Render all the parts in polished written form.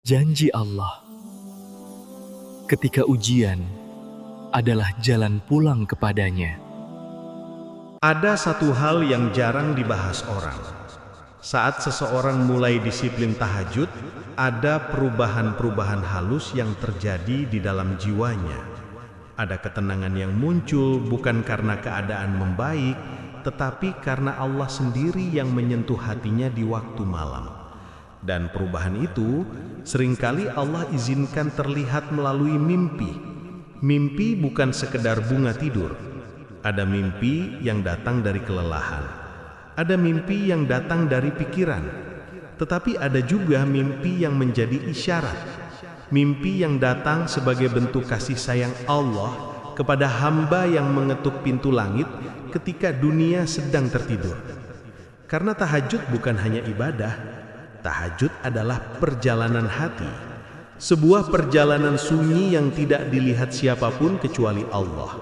Janji Allah, ketika ujian adalah jalan pulang kepadanya. Ada satu hal yang jarang dibahas orang. Saat seseorang mulai disiplin tahajud, ada perubahan-perubahan halus yang terjadi di dalam jiwanya. Ada ketenangan yang muncul bukan karena keadaan membaik, tetapi karena Allah sendiri yang menyentuh hatinya di waktu malam. Dan perubahan itu seringkali Allah izinkan terlihat melalui mimpi. Mimpi bukan sekedar bunga tidur. Ada mimpi yang datang dari kelelahan. Ada mimpi yang datang dari pikiran. Tetapi ada juga mimpi yang menjadi isyarat. Mimpi yang datang sebagai bentuk kasih sayang Allah kepada hamba yang mengetuk pintu langit ketika dunia sedang tertidur. Karena tahajud bukan hanya ibadah, tahajud adalah perjalanan hati, sebuah perjalanan sunyi yang tidak dilihat siapapun kecuali Allah.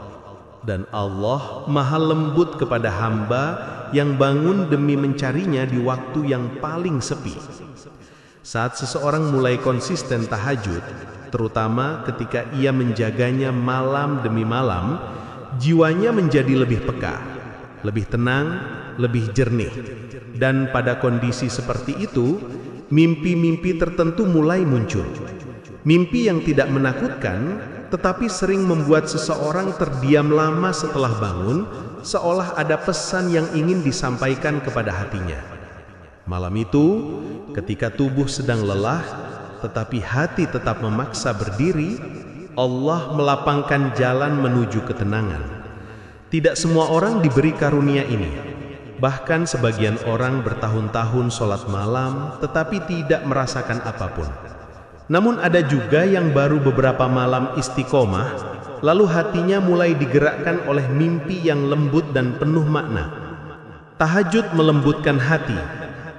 Dan Allah maha lembut kepada hamba yang bangun demi mencarinya di waktu yang paling sepi. Saat seseorang mulai konsisten tahajud, terutama ketika ia menjaganya malam demi malam, jiwanya menjadi lebih peka, lebih tenang, lebih jernih. Dan pada kondisi seperti itu, mimpi-mimpi tertentu mulai muncul. Mimpi yang tidak menakutkan, tetapi sering membuat seseorang terdiam lama setelah bangun, seolah ada pesan yang ingin disampaikan kepada hatinya. Malam itu, ketika tubuh sedang lelah, tetapi hati tetap memaksa berdiri, Allah melapangkan jalan menuju ketenangan. Tidak semua orang diberi karunia ini. Bahkan sebagian orang bertahun-tahun sholat malam tetapi tidak merasakan apapun. Namun ada juga yang baru beberapa malam istiqomah, lalu hatinya mulai digerakkan oleh mimpi yang lembut dan penuh makna. Tahajud melembutkan hati,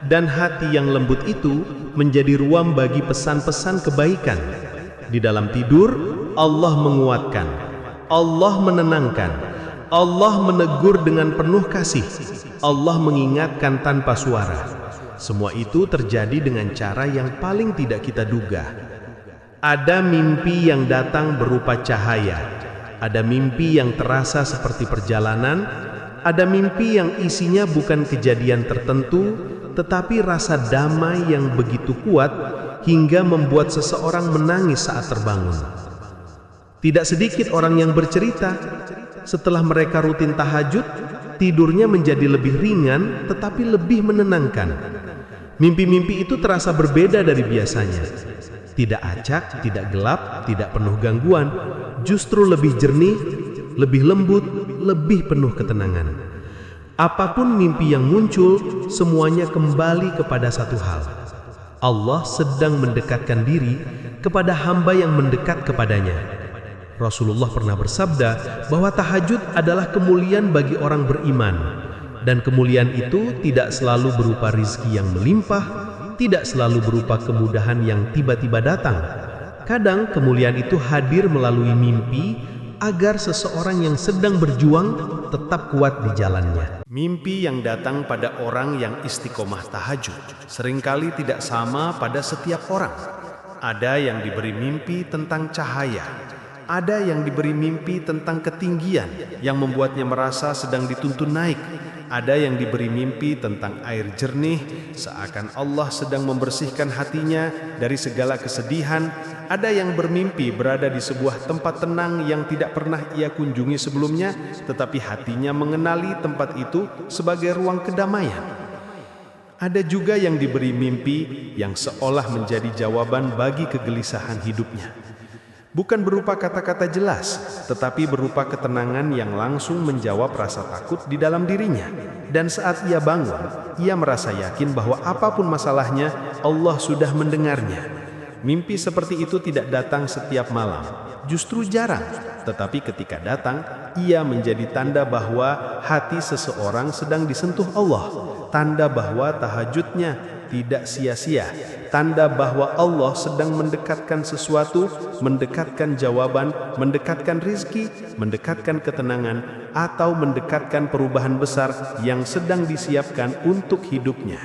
dan hati yang lembut itu menjadi ruang bagi pesan-pesan kebaikan. Di dalam tidur, Allah menguatkan, Allah menenangkan, Allah menegur dengan penuh kasih, Allah mengingatkan tanpa suara. Semua itu terjadi dengan cara yang paling tidak kita duga. Ada mimpi yang datang berupa cahaya, ada mimpi yang terasa seperti perjalanan, ada mimpi yang isinya bukan kejadian tertentu, tetapi rasa damai yang begitu kuat hingga membuat seseorang menangis saat terbangun. Tidak sedikit orang yang bercerita, setelah mereka rutin tahajud, tidurnya menjadi lebih ringan tetapi lebih menenangkan. Mimpi-mimpi itu terasa berbeda dari biasanya. Tidak acak, tidak gelap, tidak penuh gangguan, justru lebih jernih, lebih lembut, lebih penuh ketenangan. Apapun mimpi yang muncul, semuanya kembali kepada satu hal. Allah sedang mendekatkan diri kepada hamba yang mendekat kepadanya. Rasulullah pernah bersabda bahwa tahajud adalah kemuliaan bagi orang beriman, dan kemuliaan itu tidak selalu berupa rizki yang melimpah, tidak selalu berupa kemudahan yang tiba-tiba datang. Kadang kemuliaan itu hadir melalui mimpi agar seseorang yang sedang berjuang tetap kuat di jalannya. Mimpi yang datang pada orang yang istiqomah tahajud seringkali tidak sama pada setiap orang. Ada yang diberi mimpi tentang cahaya, ada yang diberi mimpi tentang ketinggian yang membuatnya merasa sedang dituntun naik. Ada yang diberi mimpi tentang air jernih, seakan Allah sedang membersihkan hatinya dari segala kesedihan. Ada yang bermimpi berada di sebuah tempat tenang yang tidak pernah ia kunjungi sebelumnya, tetapi hatinya mengenali tempat itu sebagai ruang kedamaian. Ada juga yang diberi mimpi yang seolah menjadi jawaban bagi kegelisahan hidupnya. Bukan berupa kata-kata jelas, tetapi berupa ketenangan yang langsung menjawab rasa takut di dalam dirinya. Dan saat ia bangun, ia merasa yakin bahwa apapun masalahnya, Allah sudah mendengarnya. Mimpi seperti itu tidak datang setiap malam, justru jarang. Tetapi ketika datang, ia menjadi tanda bahwa hati seseorang sedang disentuh Allah, tanda bahwa tahajudnya tidak sia-sia, tanda bahwa Allah sedang mendekatkan sesuatu, mendekatkan jawaban, mendekatkan rizki, mendekatkan ketenangan, atau mendekatkan perubahan besar yang sedang disiapkan untuk hidupnya.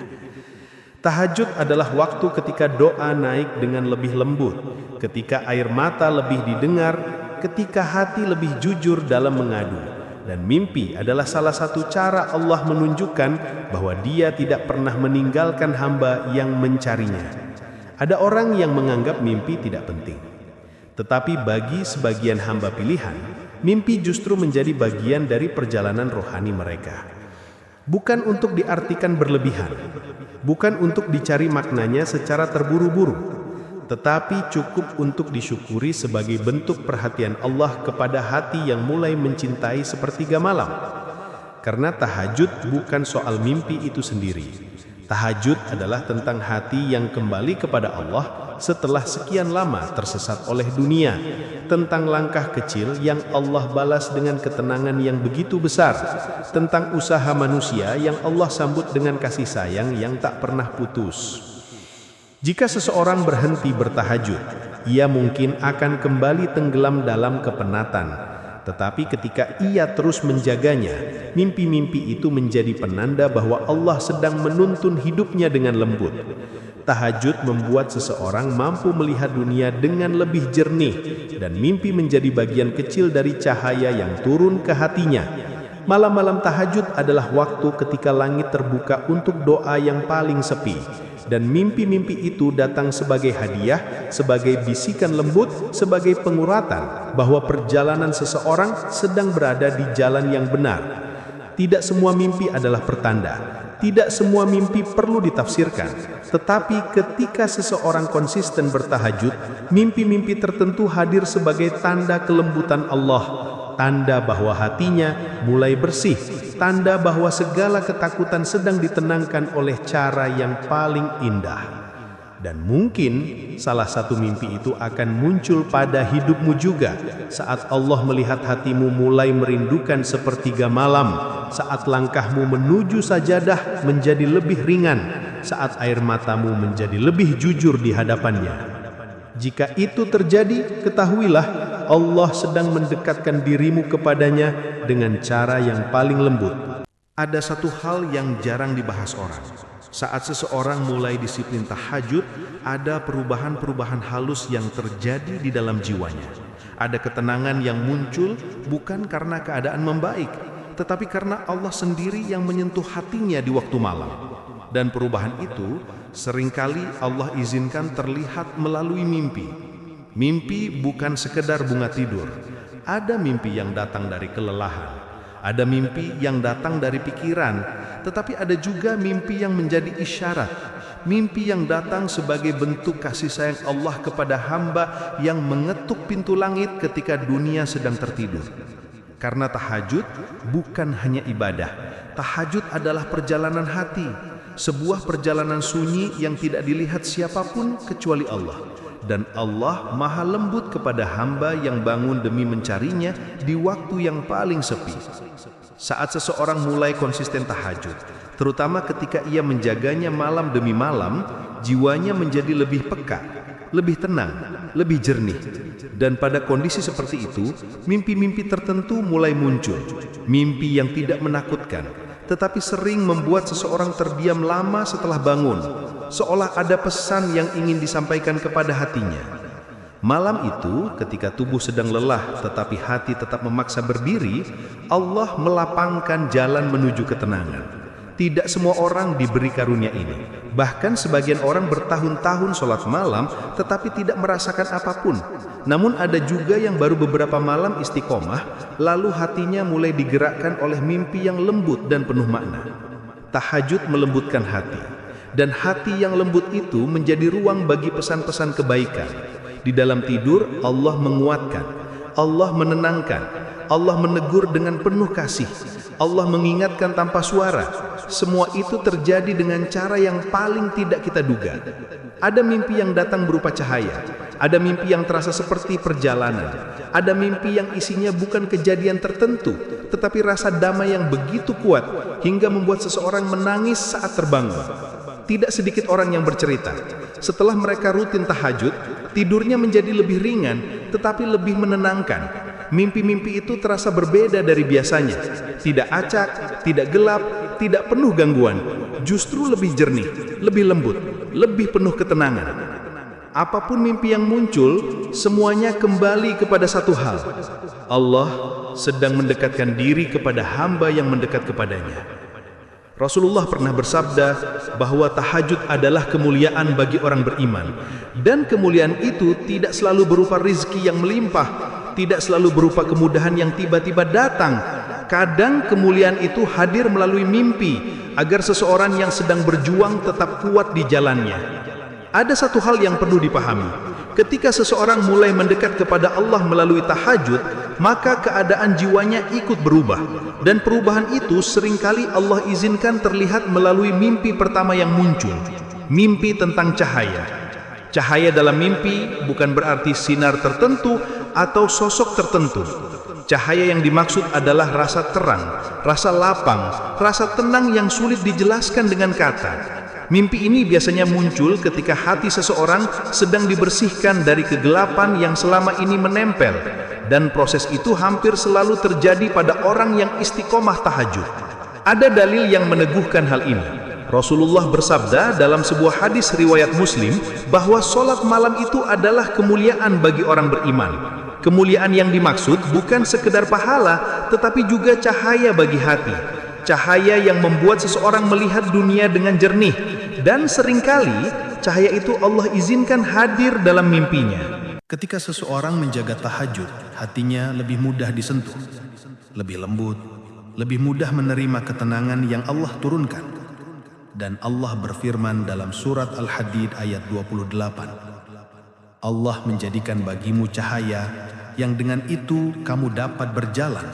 Tahajud adalah waktu ketika doa naik dengan lebih lembut, ketika air mata lebih didengar, ketika hati lebih jujur dalam mengadu. Dan mimpi adalah salah satu cara Allah menunjukkan bahwa Dia tidak pernah meninggalkan hamba yang mencarinya. Ada orang yang menganggap mimpi tidak penting. Tetapi bagi sebagian hamba pilihan, mimpi justru menjadi bagian dari perjalanan rohani mereka. Bukan untuk diartikan berlebihan, bukan untuk dicari maknanya secara terburu-buru, tetapi cukup untuk disyukuri sebagai bentuk perhatian Allah kepada hati yang mulai mencintai sepertiga malam. Karena tahajud bukan soal mimpi itu sendiri. Tahajud adalah tentang hati yang kembali kepada Allah setelah sekian lama tersesat oleh dunia, tentang langkah kecil yang Allah balas dengan ketenangan yang begitu besar, tentang usaha manusia yang Allah sambut dengan kasih sayang yang tak pernah putus. Jika seseorang berhenti bertahajud, ia mungkin akan kembali tenggelam dalam kepenatan. Tetapi ketika ia terus menjaganya, mimpi-mimpi itu menjadi penanda bahwa Allah sedang menuntun hidupnya dengan lembut. Tahajud membuat seseorang mampu melihat dunia dengan lebih jernih, dan mimpi menjadi bagian kecil dari cahaya yang turun ke hatinya. Malam-malam tahajud adalah waktu ketika langit terbuka untuk doa yang paling sepi. Dan mimpi-mimpi itu datang sebagai hadiah, sebagai bisikan lembut, sebagai penguratan bahwa perjalanan seseorang sedang berada di jalan yang benar. Tidak semua mimpi adalah pertanda, tidak semua mimpi perlu ditafsirkan. Tetapi ketika seseorang konsisten bertahajud, mimpi-mimpi tertentu hadir sebagai tanda kelembutan Allah, tanda bahwa hatinya mulai bersih, tanda bahwa segala ketakutan sedang ditenangkan oleh cara yang paling indah. Dan mungkin salah satu mimpi itu akan muncul pada hidupmu juga, saat Allah melihat hatimu mulai merindukan sepertiga malam, saat langkahmu menuju sajadah menjadi lebih ringan, saat air matamu menjadi lebih jujur di hadapannya. Jika itu terjadi, ketahuilah Allah sedang mendekatkan dirimu kepadanya dengan cara yang paling lembut. Ada satu hal yang jarang dibahas orang. Saat seseorang mulai disiplin tahajud, ada perubahan-perubahan halus yang terjadi di dalam jiwanya. Ada ketenangan yang muncul bukan karena keadaan membaik, tetapi karena Allah sendiri yang menyentuh hatinya di waktu malam. Dan perubahan itu seringkali Allah izinkan terlihat melalui mimpi. Mimpi bukan sekedar bunga tidur. Ada mimpi yang datang dari kelelahan. Ada mimpi yang datang dari pikiran. Tetapi ada juga mimpi yang menjadi isyarat. Mimpi yang datang sebagai bentuk kasih sayang Allah kepada hamba yang mengetuk pintu langit ketika dunia sedang tertidur. Karena tahajud bukan hanya ibadah. Tahajud adalah perjalanan hati. Sebuah perjalanan sunyi yang tidak dilihat siapapun kecuali Allah. Dan Allah maha lembut kepada hamba yang bangun demi mencarinya di waktu yang paling sepi. Saat seseorang mulai konsisten tahajud, terutama ketika ia menjaganya malam demi malam, jiwanya menjadi lebih peka, lebih tenang, lebih jernih. Dan pada kondisi seperti itu, mimpi-mimpi tertentu mulai muncul. Mimpi yang tidak menakutkan, tetapi sering membuat seseorang terdiam lama setelah bangun, seolah ada pesan yang ingin disampaikan kepada hatinya. Malam itu, ketika tubuh sedang lelah tetapi hati tetap memaksa berdiri, Allah melapangkan jalan menuju ketenangan. Tidak semua orang diberi karunia ini. Bahkan sebagian orang bertahun-tahun sholat malam tetapi tidak merasakan apapun. Namun ada juga yang baru beberapa malam istiqomah, lalu hatinya mulai digerakkan oleh mimpi yang lembut dan penuh makna. Tahajud melembutkan hati, dan hati yang lembut itu menjadi ruang bagi pesan-pesan kebaikan. Di dalam tidur, Allah menguatkan, Allah menenangkan, Allah menegur dengan penuh kasih, Allah mengingatkan tanpa suara. Semua itu terjadi dengan cara yang paling tidak kita duga. Ada mimpi yang datang berupa cahaya, ada mimpi yang terasa seperti perjalanan, ada mimpi yang isinya bukan kejadian tertentu, tetapi rasa damai yang begitu kuat hingga membuat seseorang menangis saat terbangun. Tidak sedikit orang yang bercerita, setelah mereka rutin tahajud, tidurnya menjadi lebih ringan, tetapi lebih menenangkan. Mimpi-mimpi itu terasa berbeda dari biasanya. Tidak acak, tidak gelap, tidak penuh gangguan. Justru lebih jernih, lebih lembut, lebih penuh ketenangan. Apapun mimpi yang muncul, semuanya kembali kepada satu hal. Allah sedang mendekatkan diri kepada hamba yang mendekat kepadanya. Rasulullah pernah bersabda bahwa tahajud adalah kemuliaan bagi orang beriman. Dan kemuliaan itu tidak selalu berupa rizki yang melimpah, tidak selalu berupa kemudahan yang tiba-tiba datang. Kadang kemuliaan itu hadir melalui mimpi, agar seseorang yang sedang berjuang tetap kuat di jalannya. Ada satu hal yang perlu dipahami. Ketika seseorang mulai mendekat kepada Allah melalui tahajud, maka keadaan jiwanya ikut berubah. Dan perubahan itu seringkali Allah izinkan terlihat melalui mimpi pertama yang muncul. Mimpi tentang cahaya. Cahaya dalam mimpi bukan berarti sinar tertentu atau sosok tertentu. Cahaya yang dimaksud adalah rasa terang, rasa lapang, rasa tenang yang sulit dijelaskan dengan kata. Mimpi ini biasanya muncul ketika hati seseorang sedang dibersihkan dari kegelapan yang selama ini menempel, dan proses itu hampir selalu terjadi pada orang yang istiqomah tahajud. Ada dalil yang meneguhkan hal ini. Rasulullah bersabda dalam sebuah hadis riwayat Muslim bahwa sholat malam itu adalah kemuliaan bagi orang beriman. Kemuliaan yang dimaksud bukan sekedar pahala, tetapi juga cahaya bagi hati. Cahaya yang membuat seseorang melihat dunia dengan jernih. Dan seringkali cahaya itu Allah izinkan hadir dalam mimpinya. Ketika seseorang menjaga tahajud, hatinya lebih mudah disentuh, lebih lembut, lebih mudah menerima ketenangan yang Allah turunkan. Dan Allah berfirman dalam surat Al-Hadid ayat 28, Allah menjadikan bagimu cahaya yang dengan itu kamu dapat berjalan.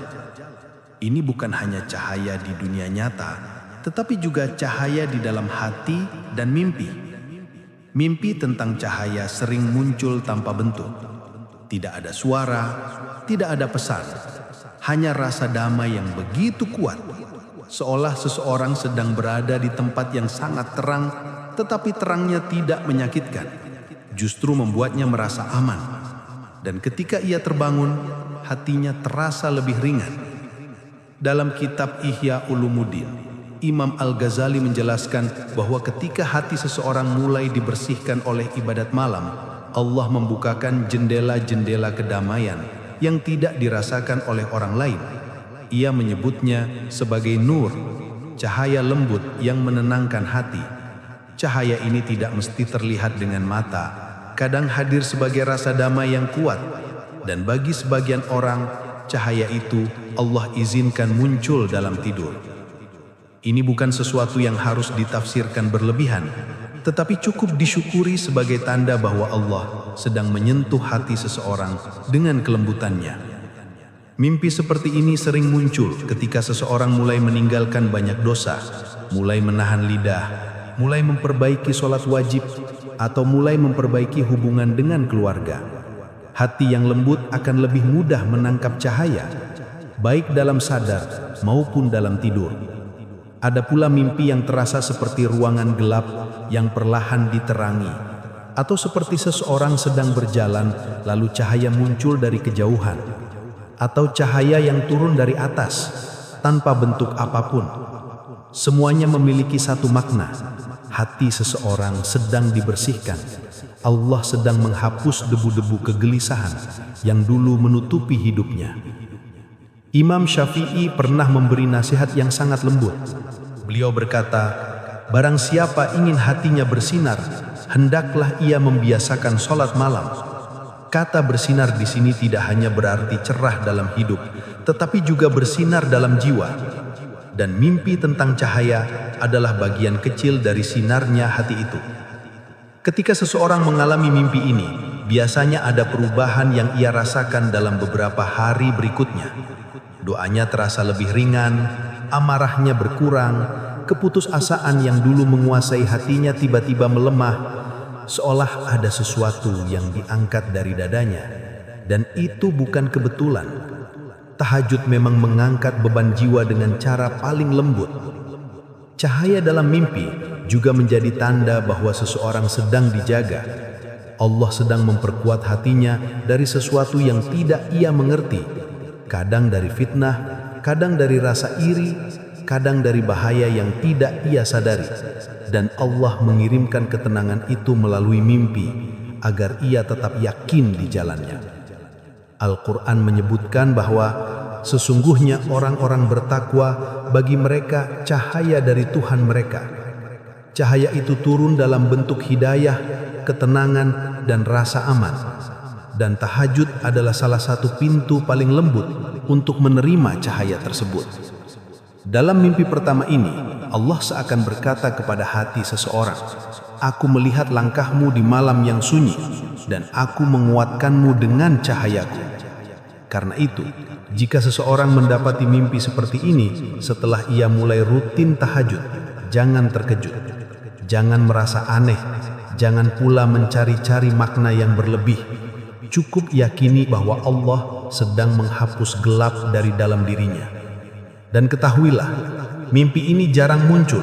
Ini bukan hanya cahaya di dunia nyata, tetapi juga cahaya di dalam hati dan mimpi. Mimpi tentang cahaya sering muncul tanpa bentuk. Tidak ada suara, tidak ada pesan. Hanya rasa damai yang begitu kuat. Seolah seseorang sedang berada di tempat yang sangat terang, tetapi terangnya tidak menyakitkan. Justru membuatnya merasa aman. Dan ketika ia terbangun, hatinya terasa lebih ringan. Dalam kitab Ihya Ulumuddin, Imam Al-Ghazali menjelaskan bahwa ketika hati seseorang mulai dibersihkan oleh ibadat malam, Allah membukakan jendela-jendela kedamaian yang tidak dirasakan oleh orang lain. Ia menyebutnya sebagai nur, cahaya lembut yang menenangkan hati. Cahaya ini tidak mesti terlihat dengan mata, kadang hadir sebagai rasa damai yang kuat. Dan bagi sebagian orang, cahaya itu Allah izinkan muncul dalam tidur. Ini bukan sesuatu yang harus ditafsirkan berlebihan, tetapi cukup disyukuri sebagai tanda bahwa Allah sedang menyentuh hati seseorang dengan kelembutannya. Mimpi seperti ini sering muncul ketika seseorang mulai meninggalkan banyak dosa, mulai menahan lidah, mulai memperbaiki sholat wajib, atau mulai memperbaiki hubungan dengan keluarga. Hati yang lembut akan lebih mudah menangkap cahaya, baik dalam sadar maupun dalam tidur. Ada pula mimpi yang terasa seperti ruangan gelap yang perlahan diterangi, atau seperti seseorang sedang berjalan lalu cahaya muncul dari kejauhan, atau cahaya yang turun dari atas tanpa bentuk apapun. Semuanya memiliki satu makna. Hati seseorang sedang dibersihkan. Allah sedang menghapus debu-debu kegelisahan yang dulu menutupi hidupnya. Imam Syafi'i pernah memberi nasihat yang sangat lembut. Beliau berkata, barang siapa ingin hatinya bersinar, hendaklah ia membiasakan sholat malam. Kata bersinar di sini tidak hanya berarti cerah dalam hidup, tetapi juga bersinar dalam jiwa. Dan mimpi tentang cahaya adalah bagian kecil dari sinarnya hati itu. Ketika seseorang mengalami mimpi ini, biasanya ada perubahan yang ia rasakan dalam beberapa hari berikutnya. Doanya terasa lebih ringan, amarahnya berkurang, keputusasaan yang dulu menguasai hatinya tiba-tiba melemah, seolah ada sesuatu yang diangkat dari dadanya. Dan itu bukan kebetulan. Tahajud memang mengangkat beban jiwa dengan cara paling lembut. Cahaya dalam mimpi juga menjadi tanda bahwa seseorang sedang dijaga. Allah sedang memperkuat hatinya dari sesuatu yang tidak ia mengerti. Kadang dari fitnah, kadang dari rasa iri, kadang dari bahaya yang tidak ia sadari. dan Allah mengirimkan ketenangan itu melalui mimpi agar ia tetap yakin di jalannya. Al-Quran menyebutkan bahwa sesungguhnya orang-orang bertakwa bagi mereka cahaya dari Tuhan mereka. Cahaya itu turun dalam bentuk hidayah, ketenangan, dan rasa aman. Dan tahajud adalah salah satu pintu paling lembut untuk menerima cahaya tersebut. Dalam mimpi pertama ini, Allah seakan berkata kepada hati seseorang, "Aku melihat langkahmu di malam yang sunyi, dan aku menguatkanmu dengan cahayaku." Karena itu, jika seseorang mendapati mimpi seperti ini setelah ia mulai rutin tahajud, jangan terkejut, jangan merasa aneh, jangan pula mencari-cari makna yang berlebih. Cukup yakini bahwa Allah sedang menghapus gelap dari dalam dirinya. Dan ketahuilah, mimpi ini jarang muncul.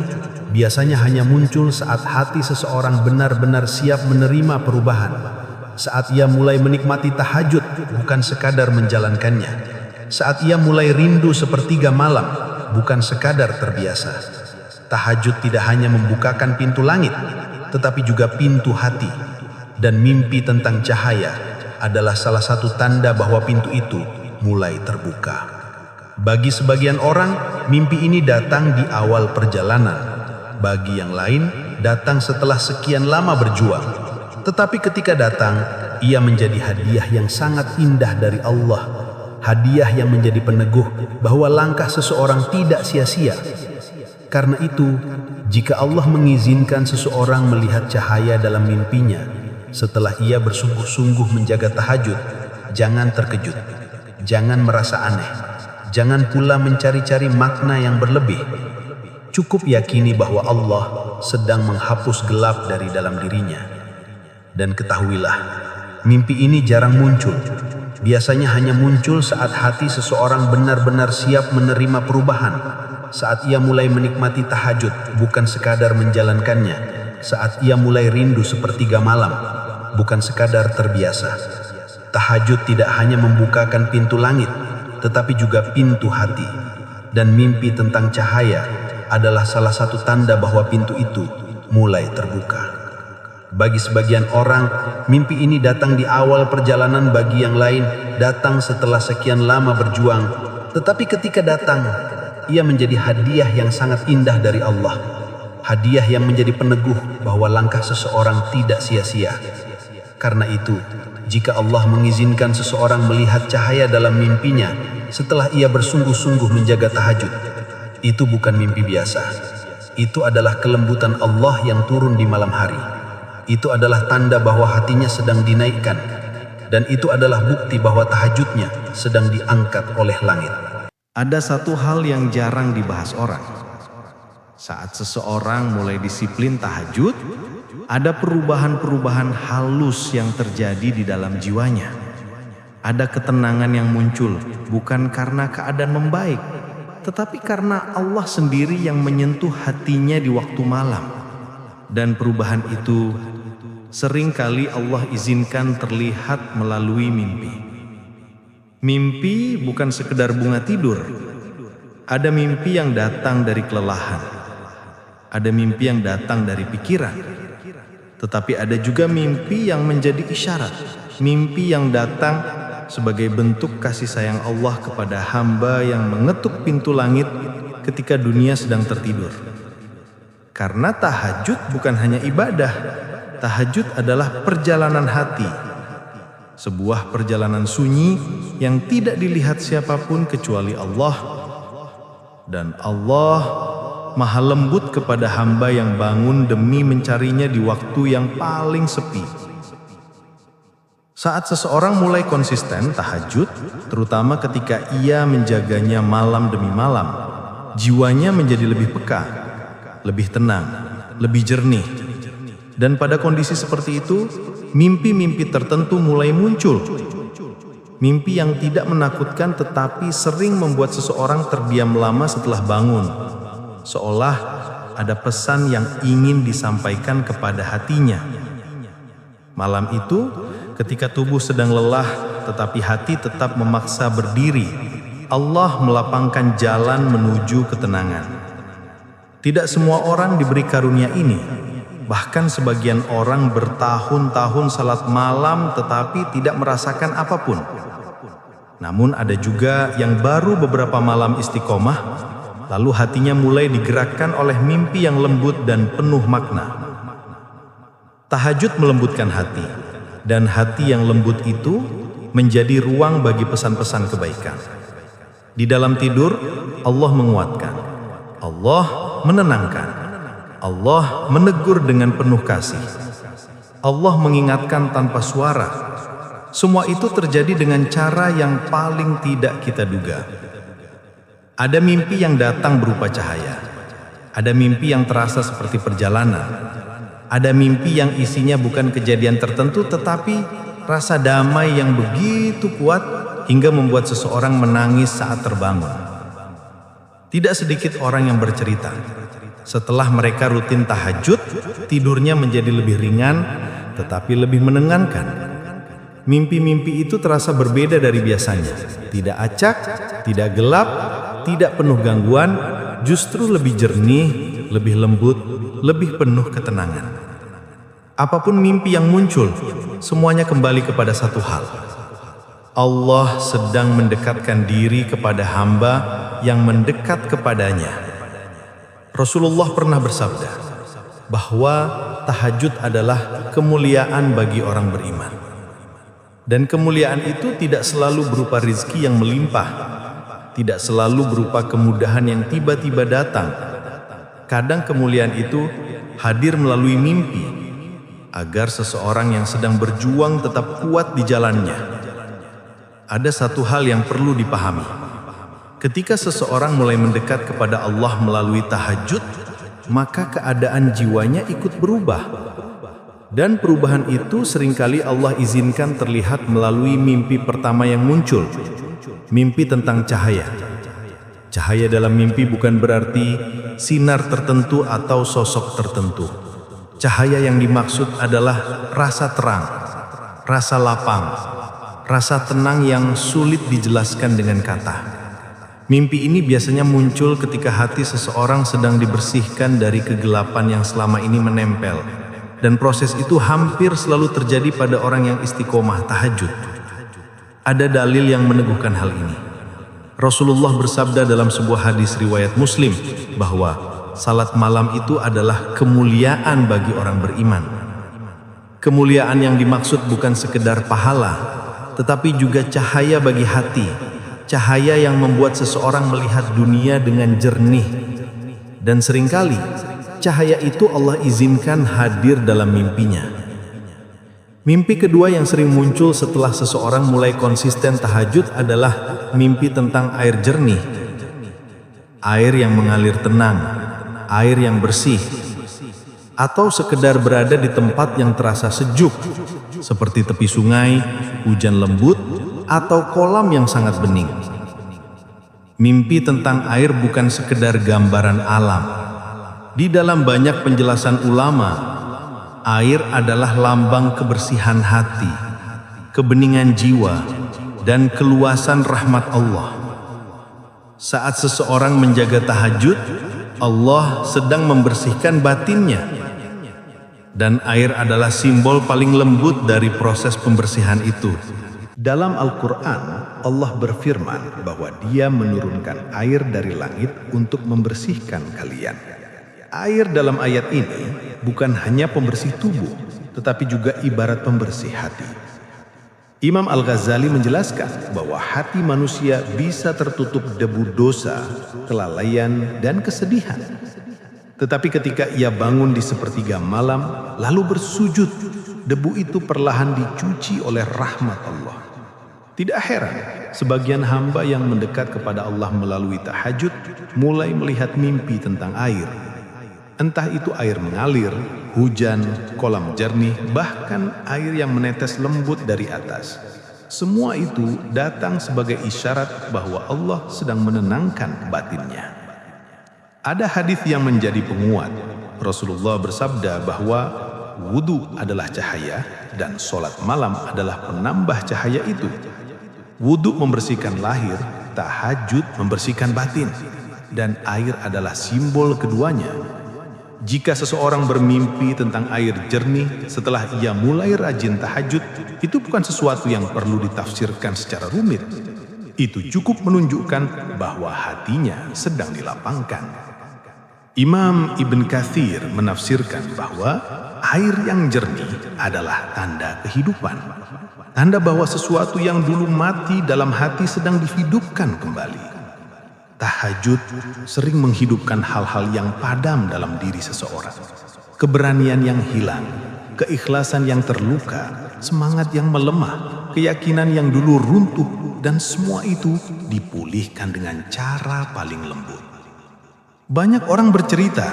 Biasanya hanya muncul saat hati seseorang benar-benar siap menerima perubahan. Saat ia mulai menikmati tahajud, bukan sekadar menjalankannya. Saat ia mulai rindu sepertiga malam, bukan sekadar terbiasa. Tahajud tidak hanya membukakan pintu langit, tetapi juga pintu hati. Dan mimpi tentang cahaya adalah salah satu tanda bahwa pintu itu mulai terbuka. Bagi sebagian orang, mimpi ini datang di awal perjalanan. Bagi yang lain, datang setelah sekian lama berjuang. Tetapi ketika datang, ia menjadi hadiah yang sangat indah dari Allah. Hadiah yang menjadi peneguh bahwa langkah seseorang tidak sia-sia. Karena itu, jika Allah mengizinkan seseorang melihat cahaya dalam mimpinya, setelah ia bersungguh-sungguh menjaga tahajud, jangan terkejut, jangan merasa aneh, jangan pula mencari-cari makna yang berlebih. Cukup yakini bahwa Allah sedang menghapus gelap dari dalam dirinya. Dan ketahuilah, mimpi ini jarang muncul. Biasanya hanya muncul saat hati seseorang benar-benar siap menerima perubahan, saat ia mulai menikmati tahajud, bukan sekadar menjalankannya, saat ia mulai rindu sepertiga malam, bukan sekadar terbiasa. Tahajud tidak hanya membukakan pintu langit, tetapi juga pintu hati. Dan mimpi tentang cahaya adalah salah satu tanda bahwa pintu itu mulai terbuka. Bagi sebagian orang, mimpi ini datang di awal perjalanan, bagi yang lain datang setelah sekian lama berjuang. Tetapi ketika datang, ia menjadi hadiah yang sangat indah dari Allah. Hadiah yang menjadi peneguh bahwa langkah seseorang tidak sia-sia. Karena itu, jika Allah mengizinkan seseorang melihat cahaya dalam mimpinya setelah ia bersungguh-sungguh menjaga tahajud, itu bukan mimpi biasa. Itu adalah kelembutan Allah yang turun di malam hari. Itu adalah tanda bahwa hatinya sedang dinaikkan. Dan itu adalah bukti bahwa tahajudnya sedang diangkat oleh langit. Ada satu hal yang jarang dibahas orang. Saat seseorang mulai disiplin tahajud, ada perubahan-perubahan halus yang terjadi di dalam jiwanya. Ada ketenangan yang muncul, bukan karena keadaan membaik, tetapi karena Allah sendiri yang menyentuh hatinya di waktu malam. Dan perubahan itu seringkali Allah izinkan terlihat melalui mimpi. Mimpi bukan sekedar bunga tidur. Ada mimpi yang datang dari kelelahan. Ada mimpi yang datang dari pikiran. Tetapi ada juga mimpi yang menjadi isyarat. Mimpi yang datang sebagai bentuk kasih sayang Allah kepada hamba yang mengetuk pintu langit ketika dunia sedang tertidur. Karena tahajud bukan hanya ibadah. Tahajud adalah perjalanan hati. Sebuah perjalanan sunyi yang tidak dilihat siapapun kecuali Allah. Dan Allah Maha lembut kepada hamba yang bangun demi mencarinya di waktu yang paling sepi. Saat seseorang mulai konsisten tahajud, terutama ketika ia menjaganya malam demi malam, jiwanya menjadi lebih peka, lebih tenang, lebih jernih. Dan pada kondisi seperti itu, mimpi-mimpi tertentu mulai muncul. Mimpi yang tidak menakutkan tetapi sering membuat seseorang terdiam lama setelah bangun. Seolah ada pesan yang ingin disampaikan kepada hatinya. Malam itu, ketika tubuh sedang lelah tetapi hati tetap memaksa berdiri, Allah melapangkan jalan menuju ketenangan. Tidak semua orang diberi karunia ini. Bahkan sebagian orang bertahun-tahun salat malam tetapi tidak merasakan apapun. Namun ada juga yang baru beberapa malam istiqomah, lalu hatinya mulai digerakkan oleh mimpi yang lembut dan penuh makna. Tahajud melembutkan hati, dan hati yang lembut itu menjadi ruang bagi pesan-pesan kebaikan. Di dalam tidur, Allah menguatkan, Allah menenangkan, Allah menegur dengan penuh kasih, Allah mengingatkan tanpa suara. Semua itu terjadi dengan cara yang paling tidak kita duga. Ada mimpi yang datang berupa cahaya, ada mimpi yang terasa seperti perjalanan, ada mimpi yang isinya bukan kejadian tertentu tetapi rasa damai yang begitu kuat hingga membuat seseorang menangis saat terbangun. Tidak sedikit orang yang bercerita, setelah mereka rutin tahajud, tidurnya menjadi lebih ringan tetapi lebih menenangkan. Mimpi-mimpi itu terasa berbeda dari biasanya. Tidak acak, tidak gelap, tidak penuh gangguan, justru lebih jernih, lebih lembut, lebih penuh ketenangan. Apapun mimpi yang muncul, semuanya kembali kepada satu hal. Allah sedang mendekatkan diri kepada hamba yang mendekat kepadanya. Rasulullah pernah bersabda bahwa tahajud adalah kemuliaan bagi orang beriman. Dan kemuliaan itu tidak selalu berupa rizki yang melimpah, tidak selalu berupa kemudahan yang tiba-tiba datang. Kadang kemuliaan itu hadir melalui mimpi, agar seseorang yang sedang berjuang tetap kuat di jalannya. Ada satu hal yang perlu dipahami. Ketika seseorang mulai mendekat kepada Allah melalui tahajud, maka keadaan jiwanya ikut berubah. Dan perubahan itu seringkali Allah izinkan terlihat melalui mimpi pertama yang muncul. Mimpi tentang cahaya. Cahaya dalam mimpi bukan berarti sinar tertentu atau sosok tertentu. Cahaya yang dimaksud adalah rasa terang, rasa lapang, rasa tenang yang sulit dijelaskan dengan kata. Mimpi ini biasanya muncul ketika hati seseorang sedang dibersihkan dari kegelapan yang selama ini menempel. Dan proses itu hampir selalu terjadi pada orang yang istiqomah tahajud. Ada dalil yang meneguhkan hal ini. Rasulullah bersabda dalam sebuah hadis riwayat Muslim bahwa salat malam itu adalah kemuliaan bagi orang beriman. Kemuliaan yang dimaksud bukan sekedar pahala, tetapi juga cahaya bagi hati. Cahaya yang membuat seseorang melihat dunia dengan jernih. Dan seringkali cahaya itu Allah izinkan hadir dalam mimpinya. Mimpi kedua yang sering muncul setelah seseorang mulai konsisten tahajud adalah mimpi tentang air jernih. Air yang mengalir tenang, air yang bersih, atau sekedar berada di tempat yang terasa sejuk, seperti tepi sungai, hujan lembut, atau kolam yang sangat bening. Mimpi tentang air bukan sekedar gambaran alam. Di dalam banyak penjelasan ulama, air adalah lambang kebersihan hati, kebeningan jiwa, dan keluasan rahmat Allah. Saat seseorang menjaga tahajud, Allah sedang membersihkan batinnya. Dan air adalah simbol paling lembut dari proses pembersihan itu. Dalam Al-Quran, Allah berfirman bahwa Dia menurunkan air dari langit untuk membersihkan kalian. Air dalam ayat ini bukan hanya pembersih tubuh, tetapi juga ibarat pembersih hati. Imam Al-Ghazali menjelaskan bahwa hati manusia bisa tertutup debu dosa, kelalaian, dan kesedihan. Tetapi ketika ia bangun di sepertiga malam, lalu bersujud, debu itu perlahan dicuci oleh rahmat Allah. Tidak heran, sebagian hamba yang mendekat kepada Allah melalui tahajud mulai melihat mimpi tentang air. Entah itu air mengalir, hujan, kolam jernih, bahkan air yang menetes lembut dari atas. Semua itu datang sebagai isyarat bahwa Allah sedang menenangkan batinnya. Ada hadis yang menjadi penguat. Rasulullah bersabda bahwa wudu adalah cahaya dan sholat malam adalah penambah cahaya itu. Wudu membersihkan lahir, tahajud membersihkan batin. dan air adalah simbol keduanya. Jika seseorang bermimpi tentang air jernih setelah ia mulai rajin tahajud, itu bukan sesuatu yang perlu ditafsirkan secara rumit. Itu cukup menunjukkan bahwa hatinya sedang dilapangkan. Imam Ibn Katsir menafsirkan bahwa air yang jernih adalah tanda kehidupan. Tanda bahwa sesuatu yang dulu mati dalam hati sedang dihidupkan kembali. Tahajud sering menghidupkan hal-hal yang padam dalam diri seseorang. Keberanian yang hilang, keikhlasan yang terluka, semangat yang melemah, keyakinan yang dulu runtuh, dan semua itu dipulihkan dengan cara paling lembut. Banyak orang bercerita,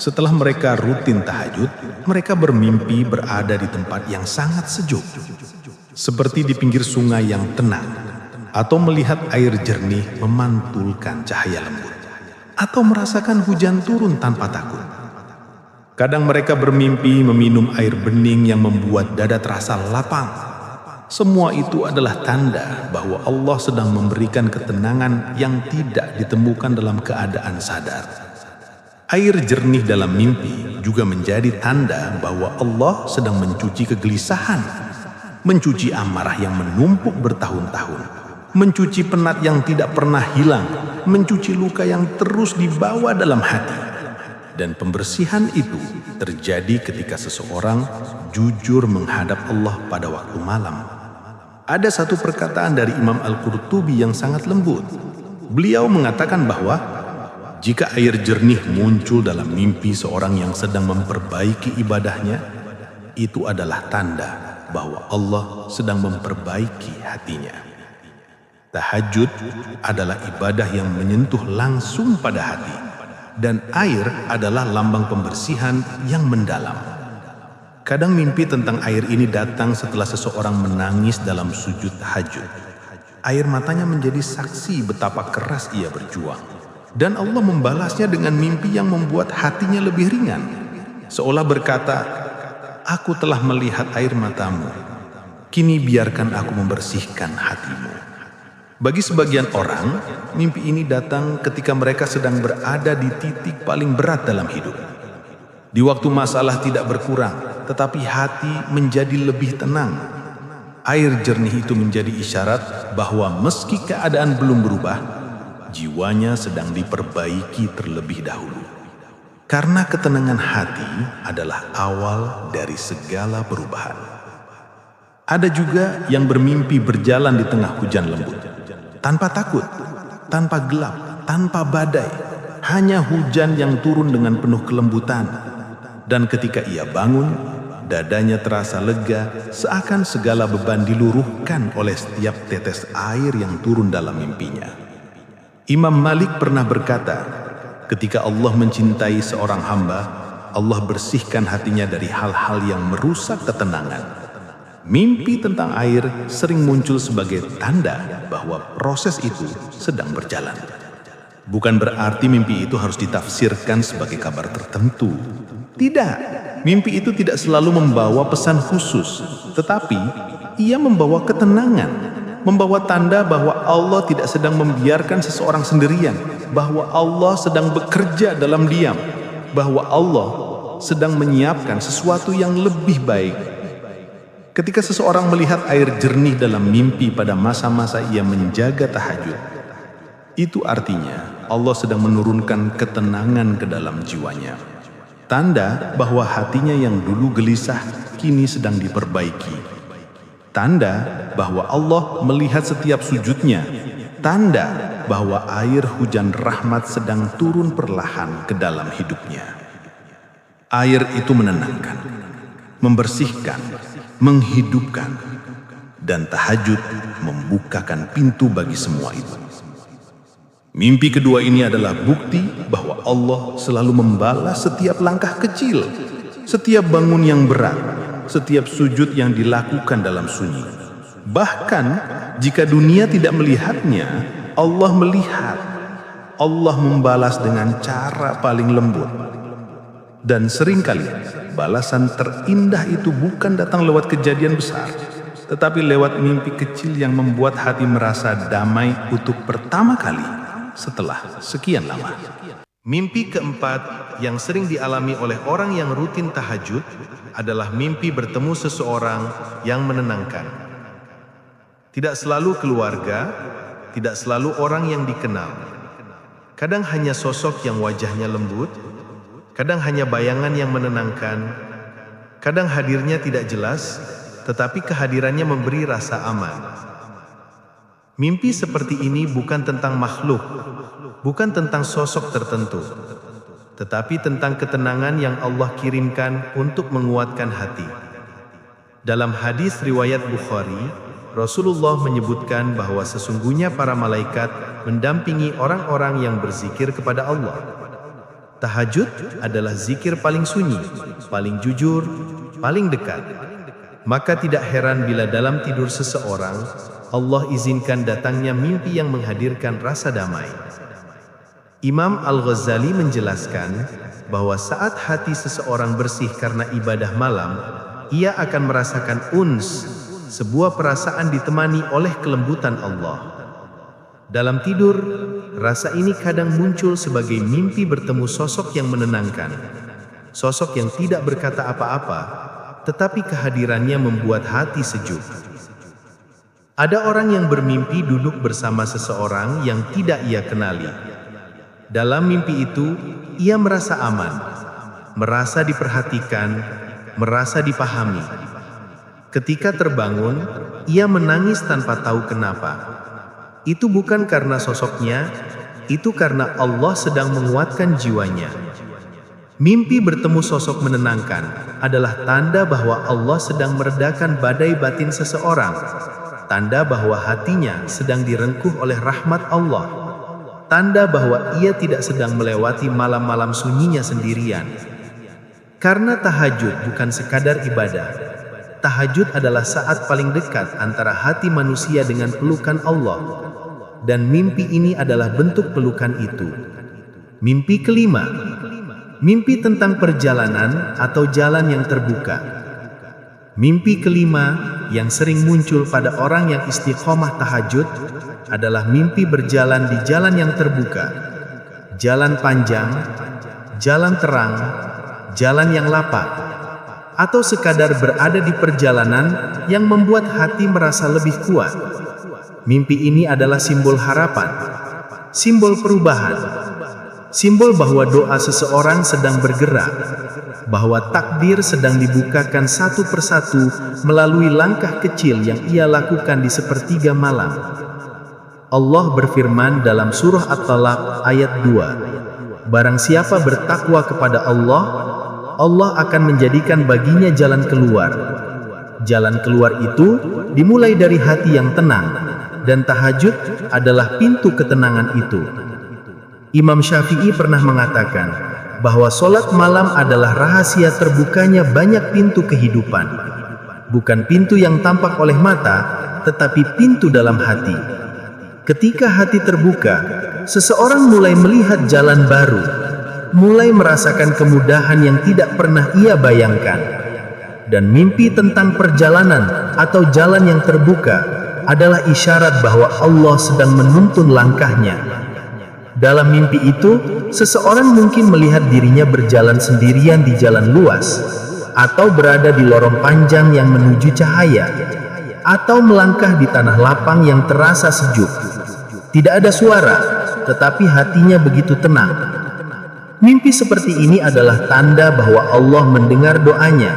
setelah mereka rutin tahajud, mereka bermimpi berada di tempat yang sangat sejuk, seperti di pinggir sungai yang tenang, atau melihat air jernih memantulkan cahaya lembut, atau merasakan hujan turun tanpa takut. Kadang mereka bermimpi meminum air bening yang membuat dada terasa lapang. Semua itu adalah tanda bahwa Allah sedang memberikan ketenangan yang tidak ditemukan dalam keadaan sadar. Air jernih dalam mimpi juga menjadi tanda bahwa Allah sedang mencuci kegelisahan, mencuci amarah yang menumpuk bertahun-tahun, mencuci penat yang tidak pernah hilang, mencuci luka yang terus dibawa dalam hati. Dan pembersihan itu terjadi ketika seseorang jujur menghadap Allah pada waktu malam. Ada satu perkataan dari Imam Al-Qurtubi yang sangat lembut. Beliau mengatakan bahwa jika air jernih muncul dalam mimpi seorang yang sedang memperbaiki ibadahnya, itu adalah tanda bahwa Allah sedang memperbaiki hatinya. Tahajud adalah ibadah yang menyentuh langsung pada hati, dan air adalah lambang pembersihan yang mendalam. Kadang mimpi tentang air ini datang setelah seseorang menangis dalam sujud tahajud. Air matanya menjadi saksi betapa keras ia berjuang, dan Allah membalasnya dengan mimpi yang membuat hatinya lebih ringan, seolah berkata, "Aku telah melihat air matamu, kini biarkan aku membersihkan hatimu." Bagi sebagian orang, mimpi ini datang ketika mereka sedang berada di titik paling berat dalam hidup. Di waktu masalah tidak berkurang, tetapi hati menjadi lebih tenang. Air jernih itu menjadi isyarat bahwa meski keadaan belum berubah, jiwanya sedang diperbaiki terlebih dahulu. Karena ketenangan hati adalah awal dari segala perubahan. Ada juga yang bermimpi berjalan di tengah hujan lembut, tanpa takut, tanpa gelap, tanpa badai, hanya hujan yang turun dengan penuh kelembutan. Dan ketika ia bangun, dadanya terasa lega, seakan segala beban diluruhkan oleh setiap tetes air yang turun dalam mimpinya. Imam Malik pernah berkata, ketika Allah mencintai seorang hamba, Allah bersihkan hatinya dari hal-hal yang merusak ketenangan. Mimpi tentang air sering muncul sebagai tanda bahwa proses itu sedang berjalan. Bukan berarti mimpi itu harus ditafsirkan sebagai kabar tertentu. Tidak, mimpi itu tidak selalu membawa pesan khusus, tetapi ia membawa ketenangan, membawa tanda bahwa Allah tidak sedang membiarkan seseorang sendirian, bahwa Allah sedang bekerja dalam diam, bahwa Allah sedang menyiapkan sesuatu yang lebih baik. Ketika seseorang melihat air jernih dalam mimpi pada masa-masa ia menjaga tahajud, itu artinya Allah sedang menurunkan ketenangan ke dalam jiwanya. Tanda bahwa hatinya yang dulu gelisah kini sedang diperbaiki. Tanda bahwa Allah melihat setiap sujudnya. Tanda bahwa air hujan rahmat sedang turun perlahan ke dalam hidupnya. Air itu menenangkan, membersihkan, menghidupkan, dan tahajud membukakan pintu bagi semua itu. Mimpi kedua ini adalah bukti bahwa Allah selalu membalas setiap langkah kecil, setiap bangun yang berat, setiap sujud yang dilakukan dalam sunyi. Bahkan jika dunia tidak melihatnya, Allah melihat. Allah membalas dengan cara paling lembut. Dan seringkali balasan terindah itu bukan datang lewat kejadian besar, tetapi lewat mimpi kecil yang membuat hati merasa damai untuk pertama kali. setelah sekian lama. Mimpi keempat yang sering dialami oleh orang yang rutin tahajud adalah mimpi bertemu seseorang yang menenangkan. Tidak selalu keluarga, tidak selalu orang yang dikenal. Kadang hanya sosok yang wajahnya lembut, kadang hanya bayangan yang menenangkan, kadang hadirnya tidak jelas, tetapi kehadirannya memberi rasa aman. Mimpi seperti ini bukan tentang makhluk, bukan tentang sosok tertentu, tetapi tentang ketenangan yang Allah kirimkan untuk menguatkan hati. Dalam hadis riwayat Bukhari, Rasulullah menyebutkan bahwa sesungguhnya para malaikat mendampingi orang-orang yang berzikir kepada Allah. Tahajud adalah zikir paling sunyi, paling jujur, paling dekat. Maka tidak heran bila dalam tidur seseorang, Allah izinkan datangnya mimpi yang menghadirkan rasa damai. Imam Al-Ghazali menjelaskan bahwa saat hati seseorang bersih karena ibadah malam, ia akan merasakan uns, sebuah perasaan ditemani oleh kelembutan Allah. Dalam tidur, rasa ini kadang muncul sebagai mimpi bertemu sosok yang menenangkan, sosok yang tidak berkata apa-apa, tetapi kehadirannya membuat hati sejuk. Ada orang yang bermimpi duduk bersama seseorang yang tidak ia kenali. Dalam mimpi itu, ia merasa aman, merasa diperhatikan, merasa dipahami. Ketika terbangun, ia menangis tanpa tahu kenapa. Itu bukan karena sosoknya, itu karena Allah sedang menguatkan jiwanya. Mimpi bertemu sosok menenangkan adalah tanda bahwa Allah sedang meredakan badai batin seseorang, tanda bahwa hatinya sedang direngkuh oleh rahmat Allah, tanda bahwa ia tidak sedang melewati malam-malam sunyinya sendirian. Karena tahajud bukan sekadar ibadah, tahajud adalah saat paling dekat antara hati manusia dengan pelukan Allah, dan mimpi ini adalah bentuk pelukan itu. Mimpi kelima, mimpi tentang perjalanan atau jalan yang terbuka. Mimpi kelima yang sering muncul pada orang yang istiqomah tahajud adalah mimpi berjalan di jalan yang terbuka, jalan panjang, jalan terang, jalan yang lapang, atau sekadar berada di perjalanan yang membuat hati merasa lebih kuat. Mimpi ini adalah simbol harapan, simbol perubahan, simbol bahwa doa seseorang sedang bergerak, bahwa takdir sedang dibukakan satu persatu melalui langkah kecil yang ia lakukan di sepertiga malam. Allah berfirman dalam surah At-Talaq ayat 2, "Barang siapa bertakwa kepada Allah, Allah akan menjadikan baginya jalan keluar. Jalan keluar itu dimulai dari hati yang tenang, dan tahajud adalah pintu ketenangan itu." Imam Syafi'i pernah mengatakan bahwa sholat malam adalah rahasia terbukanya banyak pintu kehidupan. Bukan pintu yang tampak oleh mata, tetapi pintu dalam hati. Ketika hati terbuka, seseorang mulai melihat jalan baru, mulai merasakan kemudahan yang tidak pernah ia bayangkan. Dan mimpi tentang perjalanan atau jalan yang terbuka adalah isyarat bahwa Allah sedang menuntun langkahnya. Dalam mimpi itu, seseorang mungkin melihat dirinya berjalan sendirian di jalan luas, atau berada di lorong panjang yang menuju cahaya, atau melangkah di tanah lapang yang terasa sejuk. Tidak ada suara, tetapi hatinya begitu tenang. Mimpi seperti ini adalah tanda bahwa Allah mendengar doanya,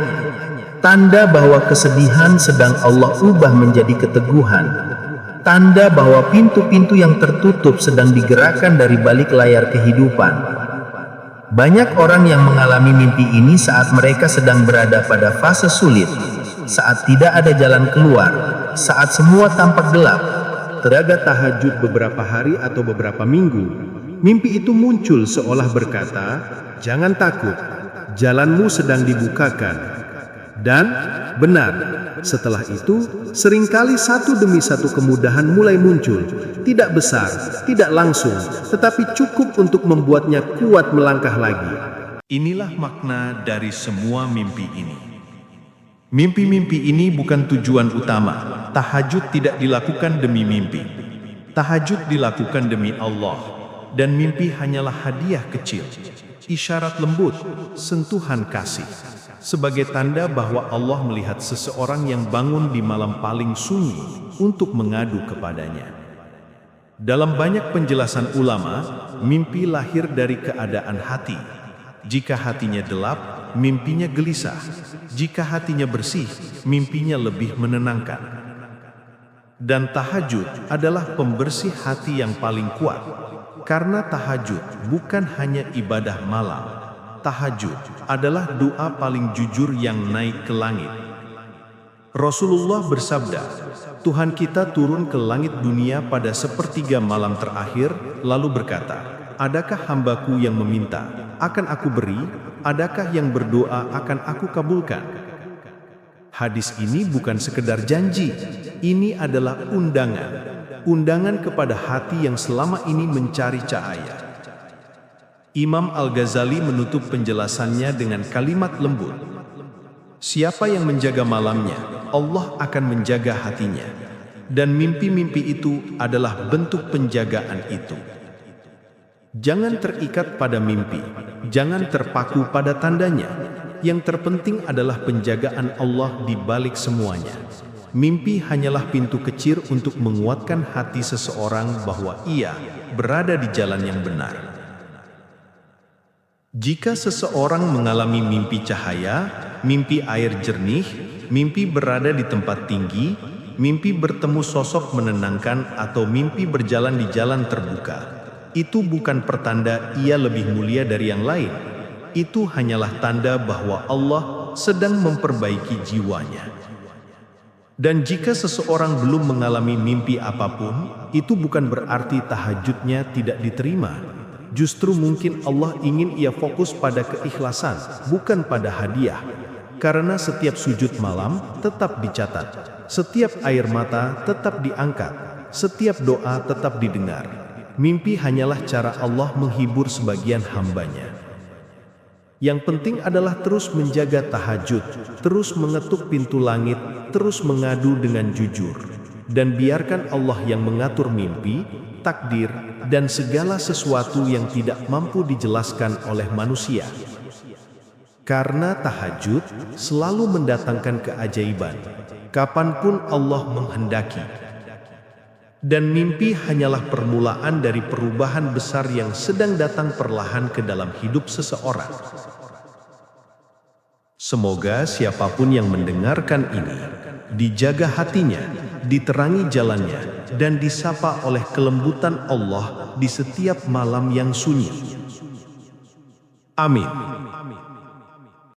tanda bahwa kesedihan sedang Allah ubah menjadi keteguhan, tanda bahwa pintu-pintu yang tertutup sedang digerakkan dari balik layar kehidupan. Banyak orang yang mengalami mimpi ini saat mereka sedang berada pada fase sulit, saat tidak ada jalan keluar, saat semua tampak gelap. Terjaga tahajud beberapa hari atau beberapa minggu, mimpi itu muncul seolah berkata, "Jangan takut, jalanmu sedang dibukakan." Dan benar, setelah itu seringkali satu demi satu kemudahan mulai muncul, tidak besar, tidak langsung, tetapi cukup untuk membuatnya kuat melangkah lagi. Inilah makna dari semua mimpi ini. Mimpi-mimpi ini bukan tujuan utama. Tahajud tidak dilakukan demi mimpi. Tahajud dilakukan demi Allah. dan mimpi hanyalah hadiah kecil, isyarat lembut, sentuhan kasih, sebagai tanda bahwa Allah melihat seseorang yang bangun di malam paling sunyi untuk mengadu kepadanya. Dalam banyak penjelasan ulama, mimpi lahir dari keadaan hati. Jika hatinya gelap, mimpinya gelisah. Jika hatinya bersih, mimpinya lebih menenangkan. Dan tahajud adalah pembersih hati yang paling kuat. Karena tahajud bukan hanya ibadah malam. Tahajud adalah doa paling jujur yang naik ke langit. Rasulullah bersabda, Tuhan kita turun ke langit dunia pada sepertiga malam terakhir, lalu berkata, adakah hambaku yang meminta, akan aku beri, adakah yang berdoa akan aku kabulkan. Hadis ini bukan sekedar janji, ini adalah undangan kepada hati yang selama ini mencari cahaya. Imam Al-Ghazali menutup penjelasannya dengan kalimat lembut. Siapa yang menjaga malamnya, Allah akan menjaga hatinya. Dan mimpi-mimpi itu adalah bentuk penjagaan itu. Jangan terikat pada mimpi, jangan terpaku pada tandanya. Yang terpenting adalah penjagaan Allah di balik semuanya. Mimpi hanyalah pintu kecil untuk menguatkan hati seseorang bahwa ia berada di jalan yang benar. Jika seseorang mengalami mimpi cahaya, mimpi air jernih, mimpi berada di tempat tinggi, mimpi bertemu sosok menenangkan, atau mimpi berjalan di jalan terbuka, itu bukan pertanda ia lebih mulia dari yang lain. Itu hanyalah tanda bahwa Allah sedang memperbaiki jiwanya. Dan jika seseorang belum mengalami mimpi apapun, itu bukan berarti tahajudnya tidak diterima. Justru mungkin Allah ingin ia fokus pada keikhlasan, bukan pada hadiah. Karena setiap sujud malam tetap dicatat, setiap air mata tetap diangkat, setiap doa tetap didengar. Mimpi hanyalah cara Allah menghibur sebagian hambanya. Yang penting adalah terus menjaga tahajud, terus mengetuk pintu langit, terus mengadu dengan jujur. Dan biarkan Allah yang mengatur mimpi, takdir, dan segala sesuatu yang tidak mampu dijelaskan oleh manusia. Karena tahajud selalu mendatangkan keajaiban, kapanpun Allah menghendaki. Dan mimpi hanyalah permulaan dari perubahan besar yang sedang datang perlahan ke dalam hidup seseorang. Semoga siapapun yang mendengarkan ini, dijaga hatinya, diterangi jalannya, dan disapa oleh kelembutan Allah di setiap malam yang sunyi. Amin.